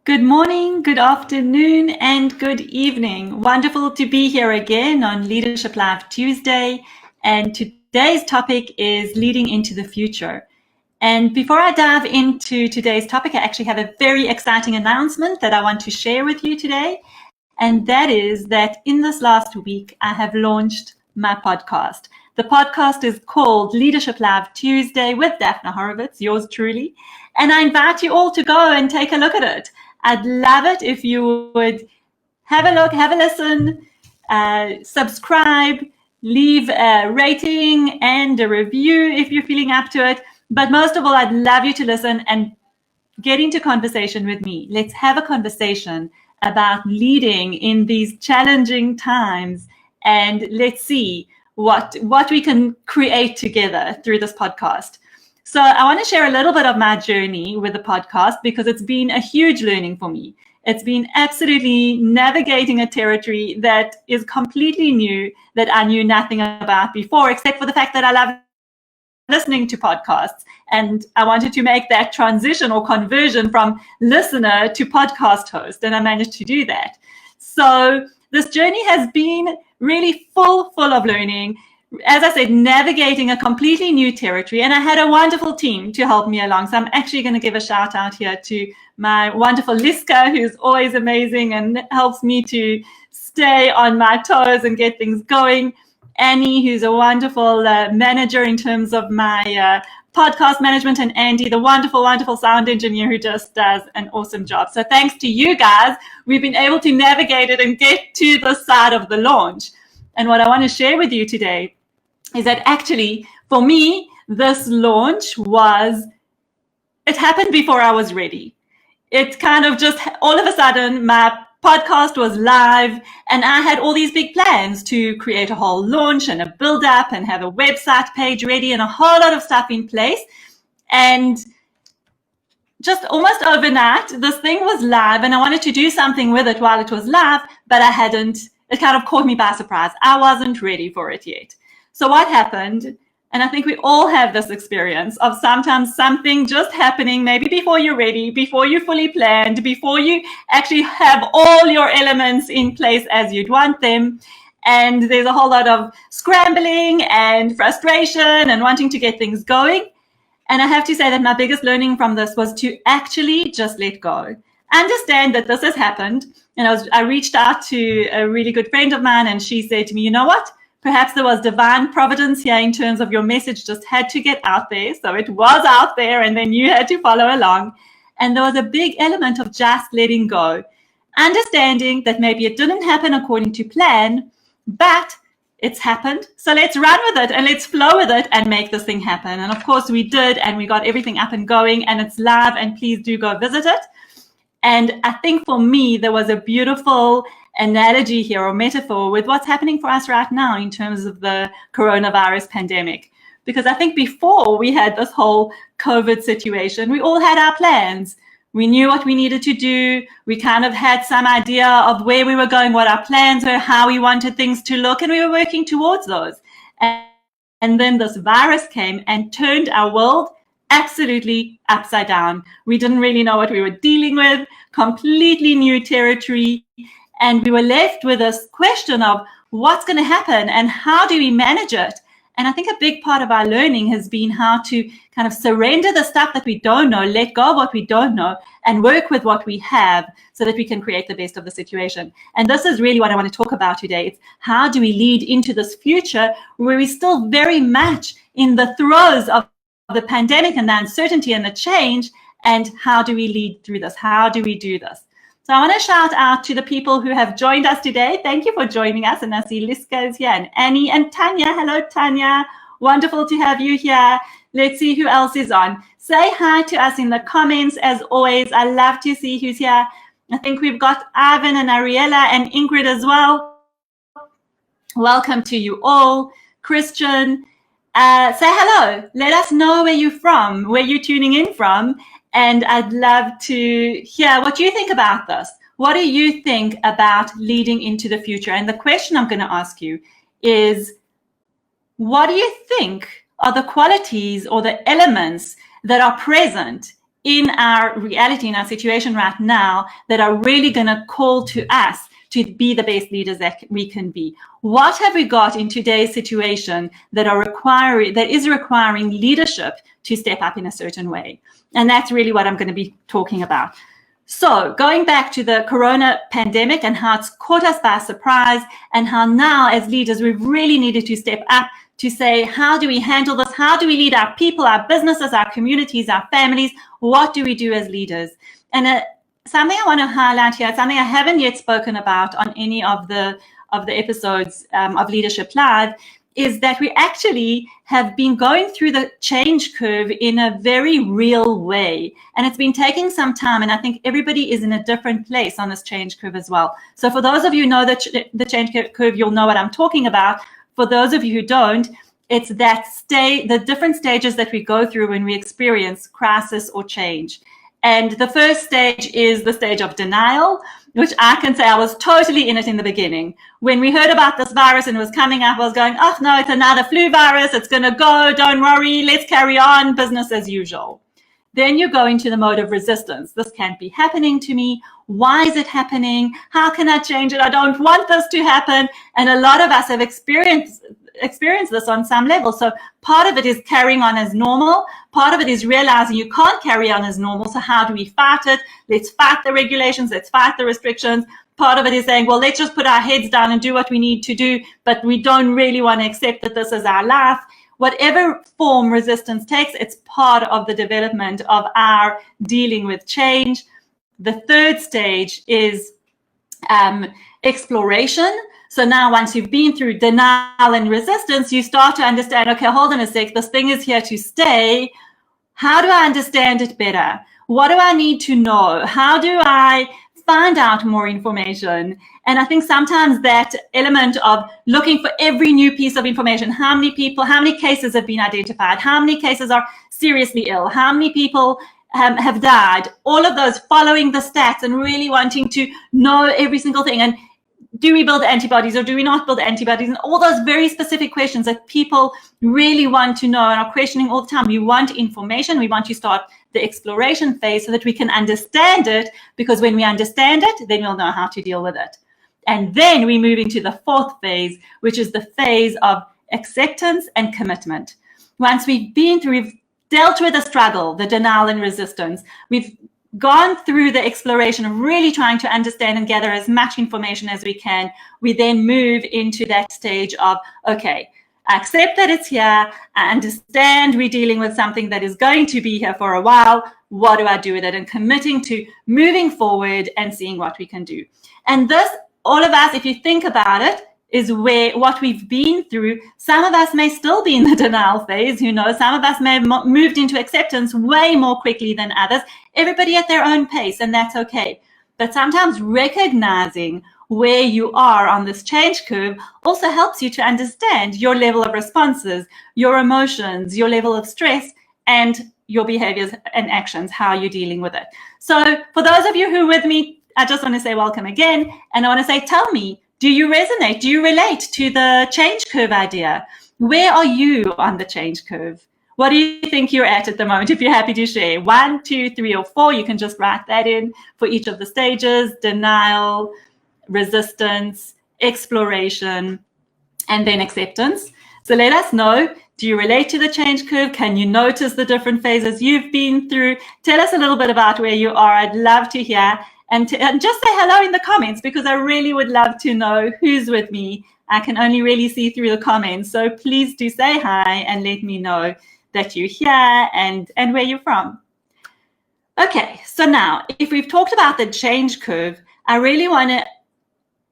Good morning, good afternoon, and good evening. Wonderful to be here again on Leadership Live Tuesday. And today's topic is leading into the future. And before I dive into today's topic, I actually have a very exciting announcement that I want to share with you today. And that is that in this last week, I have launched my podcast. The podcast is called Leadership Live Tuesday with Daphna Horowitz, yours truly. And I invite you all to go and take a look at it. I'd love it if you would have a look, have a listen, subscribe, leave a rating and a review if you're feeling up to it. But most of all, I'd love you to listen and get into conversation with me. Let's have a conversation about leading in these challenging times, and let's see what we can create together through this podcast. So I want to share a little bit of my journey with the podcast because it's been a huge learning for me. It's been absolutely navigating a territory that is completely new, that I knew nothing about before, except for the fact that I love listening to podcasts. And I wanted to make that transition or conversion from listener to podcast host, and I managed to do that. So this journey has been really full of learning. As I said, navigating a completely new territory, and I had a wonderful team to help me along. So I'm actually going to give a shout out here to my wonderful Liska, who's always amazing and helps me to stay on my toes and get things going. Annie, who's a wonderful manager in terms of my podcast management, and Andy, the wonderful sound engineer who just does an awesome job. So thanks to you guys, we've been able to navigate it and get to the side of the launch. And what I want to share with you today is that actually, for me, this launch it happened before I was ready. It kind of just, all of a sudden, my podcast was live and I had all these big plans to create a whole launch and a build up and have a website page ready and a whole lot of stuff in place. And just almost overnight, this thing was live and I wanted to do something with it while it was live, but I hadn't. It kind of caught me by surprise. I wasn't ready for it yet. So what happened, and I think we all have this experience of sometimes something just happening, maybe before you're ready, before you fully planned, before you actually have all your elements in place as you'd want them. And there's a whole lot of scrambling and frustration and wanting to get things going. And I have to say that my biggest learning from this was to actually just let go. Understand that this has happened. And I reached out to a really good friend of mine and she said to me, you know what? Perhaps there was divine providence here in terms of your message just had to get out there. So it was out there and then you had to follow along. And there was a big element of just letting go, understanding that maybe it didn't happen according to plan, but it's happened. So let's run with it and let's flow with it and make this thing happen. And of course we did, and we got everything up and going and it's live, and please do go visit it. And I think for me, there was a beautiful analogy here or metaphor with what's happening for us right now in terms of the coronavirus pandemic. Because I think before we had this whole COVID situation, we all had our plans. We knew what we needed to do. We kind of had some idea of where we were going, what our plans were, how we wanted things to look, and we were working towards those. And then this virus came and turned our world absolutely upside down. We didn't really know what we were dealing with, completely new territory. And we were left with this question of what's going to happen and how do we manage it? And I think a big part of our learning has been how to kind of surrender the stuff that we don't know, let go of what we don't know, and work with what we have so that we can create the best of the situation. And this is really what I want to talk about today. It's how do we lead into this future where we're still very much in the throes of the pandemic and the uncertainty and the change, and how do we lead through this? How do we do this? So I want to shout out to the people who have joined us today. Thank you for joining us. And I see Liska is here, and Annie and Tanya. Hello, Tanya. Wonderful to have you here. Let's see who else is on. Say hi to us in the comments. As always, I love to see who's here. I think we've got Ivan and Ariella and Ingrid as well. Welcome to you all. Christian, say hello. Let us know where you're from, where you're tuning in from. And I'd love to hear what you think about this. What do you think about leading into the future? And the question I'm going to ask you is, what do you think are the qualities or the elements that are present in our reality, in our situation right now, that are really going to call to us to be the best leaders that we can be? What have we got in today's situation that is requiring leadership to step up in a certain way? And that's really what I'm going to be talking about. So going back to the corona pandemic and how it's caught us by surprise, and how now as leaders we've really needed to step up to say, how do we handle this? How do we lead our people, our businesses, our communities, our families? What do we do as leaders? And something I want to highlight here, something I haven't yet spoken about on any of the episodes of Leadership Live, is that we actually have been going through the change curve in a very real way. And it's been taking some time, and I think everybody is in a different place on this change curve as well. So for those of you who know the change curve, you'll know what I'm talking about. For those of you who don't, it's that the different stages that we go through when we experience crisis or change. And the first stage is the stage of denial, which I can say I was totally in it in the beginning. When we heard about this virus and it was coming up, I was going, oh no, it's another flu virus. It's going to go. Don't worry. Let's carry on. Business as usual. Then you go into the mode of resistance. This can't be happening to me. Why is it happening? How can I change it? I don't want this to happen. And a lot of us have experienced this on some level. So part of it is carrying on as normal. Part of it is realizing you can't carry on as normal. So how do we fight it? Let's fight the regulations. Let's fight the restrictions. Part of it is saying, well, let's just put our heads down and do what we need to do, but we don't really want to accept that this is our life. Whatever form resistance takes, it's part of the development of our dealing with change. The third stage is exploration. So now once you've been through denial and resistance, you start to understand, okay, hold on a sec, this thing is here to stay. How do I understand it better? What do I need to know? How do I find out more information? And I think sometimes that element of looking for every new piece of information, how many cases have been identified, how many cases are seriously ill, how many people have died, all of those, following the stats and really wanting to know every single thing. And do we build antibodies or do we not build antibodies? And all those very specific questions that people really want to know and are questioning all the time. We want information. We want to start the exploration phase so that we can understand it, because when we understand it, then we'll know how to deal with it. And then we move into the fourth phase, which is the phase of acceptance and commitment. Once we've dealt with the struggle, the denial and resistance, we've gone through the exploration of really trying to understand and gather as much information as we can, we then move into that stage of, okay, I accept that it's here. I understand we're dealing with something that is going to be here for a while. What do I do with it? And committing to moving forward and seeing what we can do. And this, all of us, if you think about it, is what we've been through. Some of us may still be in the denial phase, who knows? Some of us may have moved into acceptance way more quickly than others. Everybody at their own pace, and that's okay. But sometimes recognizing where you are on this change curve also helps you to understand your level of responses, your emotions, your level of stress, and your behaviors and actions, how you're dealing with it. So for those of you who are with me, I just want to say welcome again. And I want to say, tell me, do you resonate? Do you relate to the change curve idea? Where are you on the change curve? What do you think you're at the moment? If you're happy to share 1, 2, 3, or 4, you can just write that in for each of the stages: denial, resistance, exploration, and then acceptance. So let us know. Do you relate to the change curve? Can you notice the different phases you've been through? Tell us a little bit about where you are. I'd love to hear. And just say hello in the comments, because I really would love to know who's with me. I can only really see through the comments. So please do say hi and let me know that you're here and where you're from. Okay, so now if we've talked about the change curve, I really want to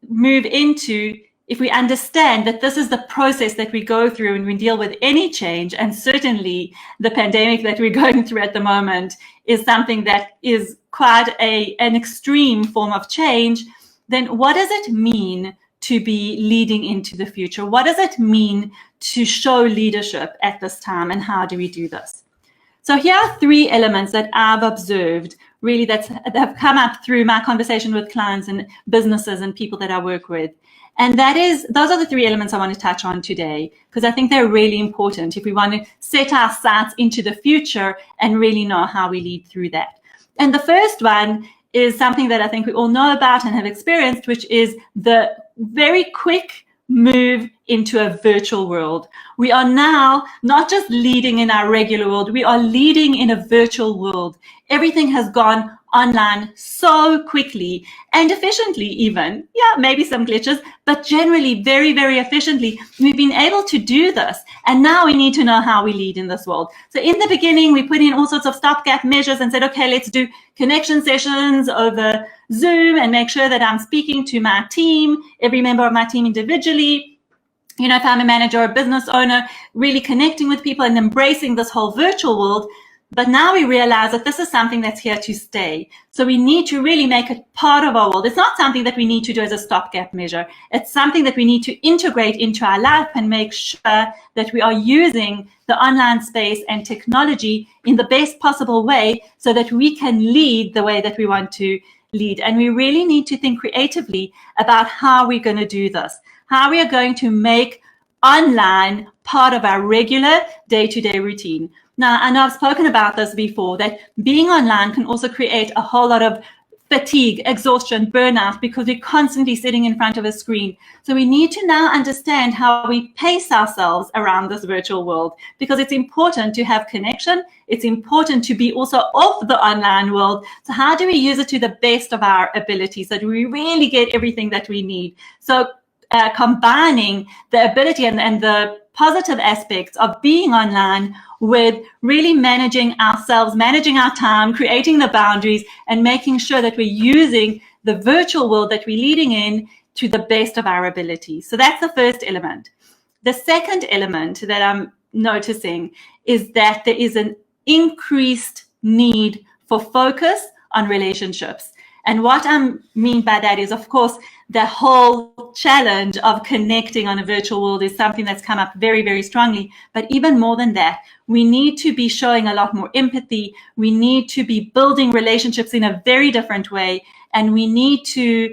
move into, if we understand that this is the process that we go through when we deal with any change, and certainly the pandemic that we're going through at the moment is something that is quite an extreme form of change, then what does it mean to be leading into the future? What does it mean to show leadership at this time, and how do we do this? So here are 3 elements that I've observed that have come up through my conversation with clients and businesses and people that I work with. And those are the three elements I want to touch on today, because I think they're really important if we want to set our sights into the future and really know how we lead through that. And the first one is something that I think we all know about and have experienced, which is the very quick move into a virtual world. We are now not just leading in our regular world, we are leading in a virtual world. Everything has gone online so quickly and efficiently even. Yeah, maybe some glitches, but generally very, very efficiently. We've been able to do this, and now we need to know how we lead in this world. So in the beginning, we put in all sorts of stopgap measures and said, okay, let's do connection sessions over Zoom and make sure that I'm speaking to my team, every member of my team individually. You know, if I'm a manager or a business owner, really connecting with people and embracing this whole virtual world. But now we realize that this is something that's here to stay. So we need to really make it part of our world. It's not something that we need to do as a stopgap measure. It's something that we need to integrate into our life and make sure that we are using the online space and technology in the best possible way so that we can lead the way that we want to lead. And we really need to think creatively about how we're going to do this, how we are going to make online part of our regular day-to-day routine. Now, I know I've spoken about this before, that being online can also create a whole lot of fatigue, exhaustion, burnout, because we're constantly sitting in front of a screen. So we need to now understand how we pace ourselves around this virtual world, because it's important to have connection. It's important to be also off the online world. So how do we use it to the best of our abilities so that we really get everything that we need? So combining the ability and the positive aspects of being online with really managing ourselves, managing our time, creating the boundaries, and making sure that we're using the virtual world that we're leading in to the best of our abilities. So that's the first element. The second element that I'm noticing is that there is an increased need for focus on relationships. And what I mean by that is, of course, the whole challenge of connecting on a virtual world is something that's come up very, very strongly. But even more than that, we need to be showing a lot more empathy. We need to be building relationships in a very different way. And we need to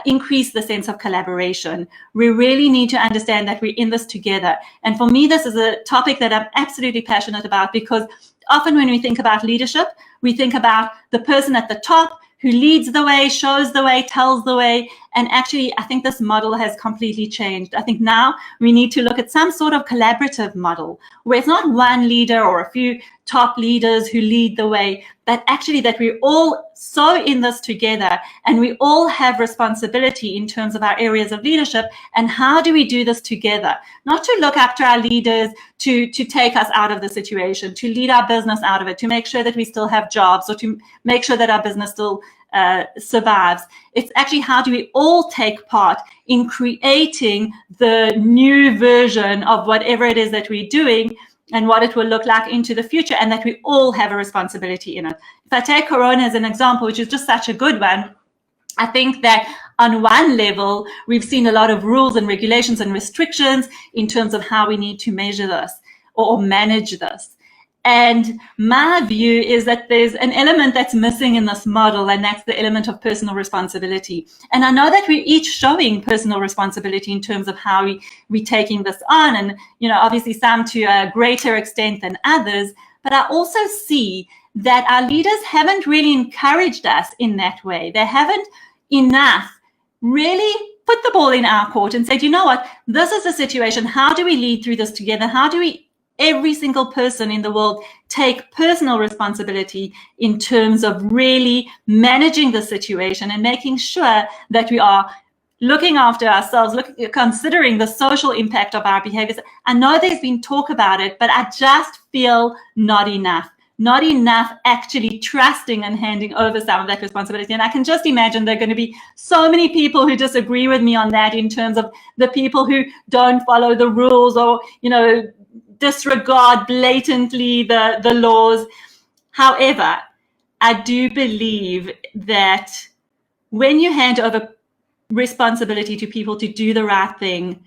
increase the sense of collaboration. We really need to understand that we're in this together. And for me, this is a topic that I'm absolutely passionate about, because often when we think about leadership, we think about the person at the top who leads the way, shows the way, tells the way. And actually, I think this model has completely changed. I think now we need to look at some sort of collaborative model where it's not one leader or a few top leaders who lead the way, but actually that we're all so in this together and we all have responsibility in terms of our areas of leadership. And how do we do this together? Not to look up to our leaders to take us out of the situation, to lead our business out of it, to make sure that we still have jobs, or to make sure that our business still survives. It's actually how do we all take part in creating the new version of whatever it is that we're doing and what it will look like into the future, and that we all have a responsibility in it. If I take Corona as an example, which is just such a good one, I think that on one level, we've seen a lot of rules and regulations and restrictions in terms of how we need to measure this or manage this. And my view is that there's an element that's missing in this model, and that's the element of personal responsibility. And I know that we're each showing personal responsibility in terms of how we're taking this on, and, you know, obviously some to a greater extent than others. But I also see that our leaders haven't really encouraged us in that way. They haven't enough really put the ball in our court and said, you know what, this is the situation. How do we lead through this together? How do we, every single person in the world, take personal responsibility in terms of really managing the situation and making sure that we are looking after ourselves, considering the social impact of our behaviors. I know there's been talk about it, but I just feel not enough actually trusting and handing over some of that responsibility. And I can just imagine there are going to be so many people who disagree with me on that, in terms of the people who don't follow the rules or, you know, disregard blatantly the laws. However, I do believe that when you hand over responsibility to people to do the right thing,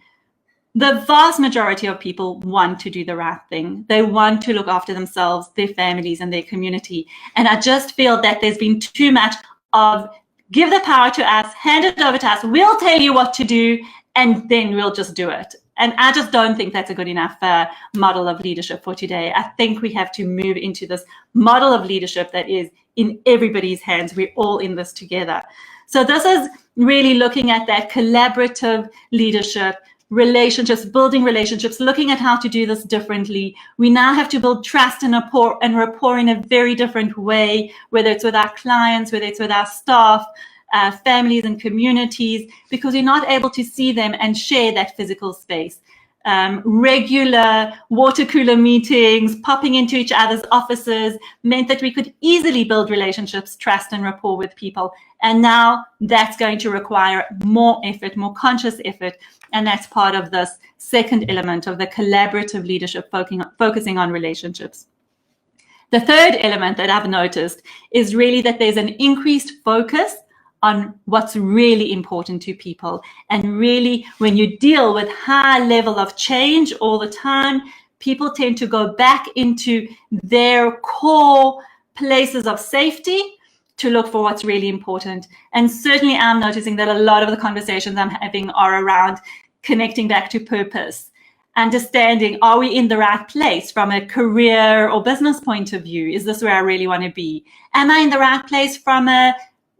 the vast majority of people want to do the right thing. They want to look after themselves, their families, and their community. And I just feel that there's been too much of give the power to us, hand it over to us, we'll tell you what to do, and then we'll just do it. And I just don't think that's a good enough model of leadership for today. I think we have to move into this model of leadership that is in everybody's hands. We're all in this together. So this is really looking at that collaborative leadership, relationships, building relationships, looking at how to do this differently. We now have to build trust and rapport in a very different way, whether it's with our clients, whether it's with our staff, families and communities, because we're not able to see them and share that physical space. Regular water cooler meetings, popping into each other's offices meant that we could easily build relationships, trust and rapport with people. And now that's going to require more effort, more conscious effort. And that's part of this second element of the collaborative leadership, focusing on relationships. The third element that I've noticed is really that there's an increased focus on what's really important to people. And really, when you deal with high level of change all the time, people tend to go back into their core places of safety to look for what's really important. And certainly I'm noticing that a lot of the conversations I'm having are around connecting back to purpose, understanding, are we in the right place from a career or business point of view? Is this where I really want to be? Am I in the right place from a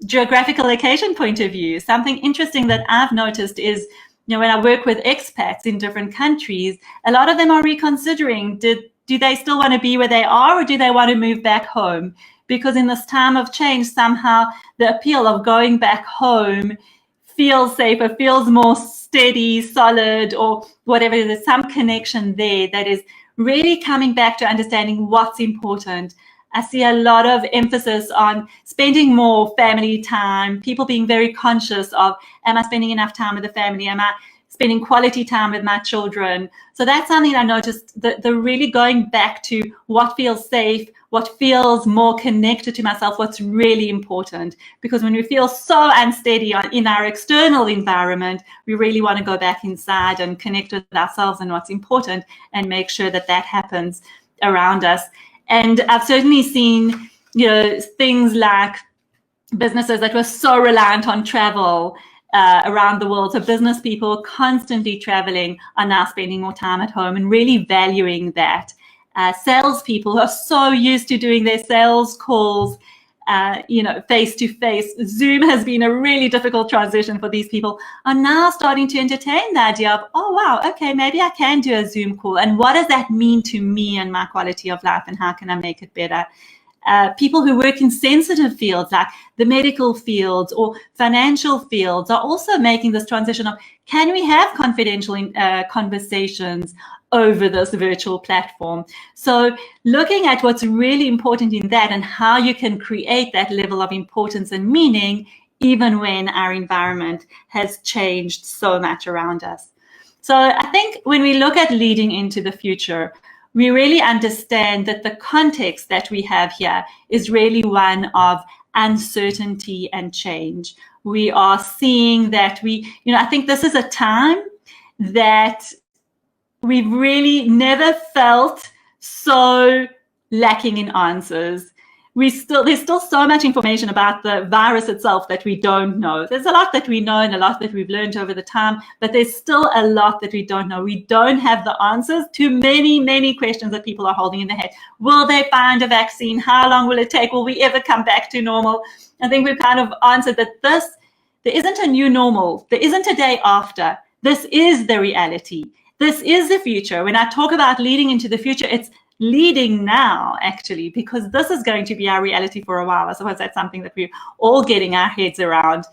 geographical location point of view? Something interesting that I've noticed is, when I work with expats in different countries, a lot of them are reconsidering, do they still want to be where they are, or do they want to move back home? Because in this time of change, somehow the appeal of going back home feels safer, feels more steady, solid, or whatever. There's some connection there that is really coming back to understanding what's important. I see a lot of emphasis on spending more family time, people being very conscious of, am I spending enough time with the family? Am I spending quality time with my children? So that's something I noticed, the really going back to what feels safe, what feels more connected to myself, what's really important. Because when we feel so unsteady in our external environment, we really want to go back inside and connect with ourselves and what's important and make sure that that happens around us. And I've certainly seen, things like businesses that were so reliant on travel around the world. So business people constantly traveling are now spending more time at home and really valuing that. Salespeople who are so used to doing their sales calls, face to face. Zoom has been a really difficult transition for these people, are now starting to entertain the idea of, oh, wow, okay, maybe I can do a Zoom call. And what does that mean to me and my quality of life, and how can I make it better? People who work in sensitive fields like the medical fields or financial fields are also making this transition of, can we have confidential conversations over this virtual platform? So looking at what's really important in that and how you can create that level of importance and meaning even when our environment has changed so much around us. So I think when we look at leading into the future, we really understand that the context that we have here is really one of uncertainty and change. We are seeing that I think this is a time that we've really never felt so lacking in answers. There's still so much information about the virus itself that we don't know. There's a lot that we know and a lot that we've learned over the time, but there's still a lot that we don't know. We don't have the answers to many, many questions that people are holding in their head. Will they find a vaccine? How long will it take? Will we ever come back to normal? I think we've kind of answered that there isn't a new normal. There isn't a day after. This is the reality. This is the future. When I talk about leading into the future, it's leading now, actually, because this is going to be our reality for a while. I suppose that's something that we're all getting our heads around.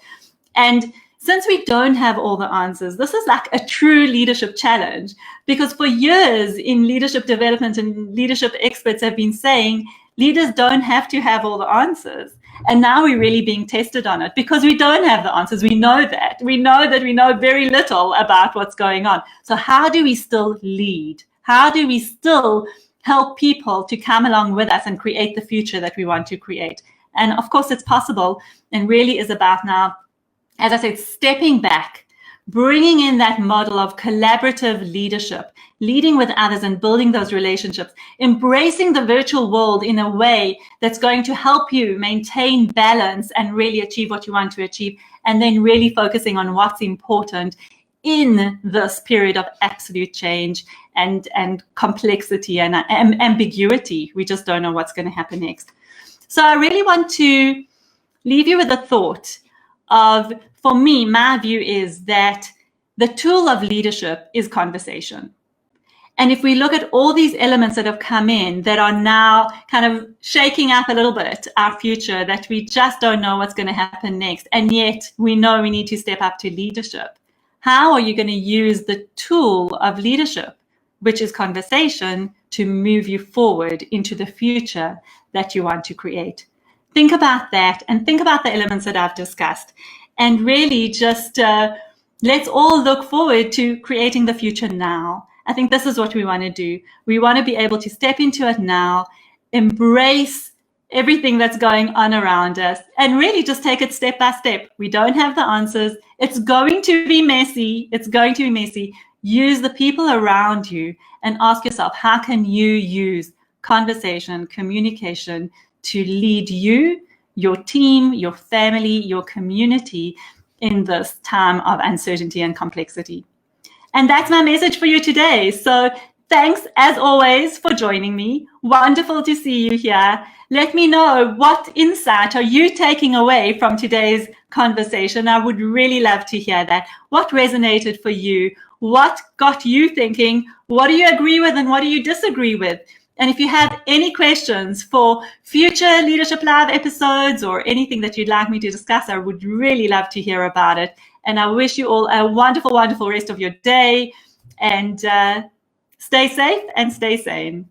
And since we don't have all the answers, this is like a true leadership challenge, because for years in leadership development and leadership experts have been saying leaders don't have to have all the answers. And now we're really being tested on it because we don't have the answers. We know that. We know that we know very little about what's going on. So how do we still lead? How do we still help people to come along with us and create the future that we want to create? And of course, it's possible, and really is about now, as I said, stepping back, bringing in that model of collaborative leadership, leading with others and building those relationships, embracing the virtual world in a way that's going to help you maintain balance and really achieve what you want to achieve, and then really focusing on what's important in this period of absolute change and complexity and ambiguity. We just don't know what's going to happen next. So I really want to leave you with a thought of, for me, my view is that the tool of leadership is conversation. And if we look at all these elements that have come in that are now kind of shaking up a little bit our future, that we just don't know what's going to happen next, and yet we know we need to step up to leadership, how are you going to use the tool of leadership, which is conversation, to move you forward into the future that you want to create? Think about that and think about the elements that I've discussed, and really just let's all look forward to creating the future now. I think this is what we want to do. We want to be able to step into it now, embrace everything that's going on around us, and really just take it step by step. We don't have the answers. It's going to be messy. It's going to be messy. Use the people around you and ask yourself, how can you use conversation, communication to lead you, your team, your family, your community in this time of uncertainty and complexity? And that's my message for you today. So thanks, as always, for joining me. Wonderful to see you here. Let me know, what insight are you taking away from today's conversation? I would really love to hear that. What resonated for you? What got you thinking? What do you agree with and what do you disagree with? And if you have any questions for future Leadership Live episodes or anything that you'd like me to discuss, I would really love to hear about it. And I wish you all a wonderful, wonderful rest of your day, and stay safe and stay sane.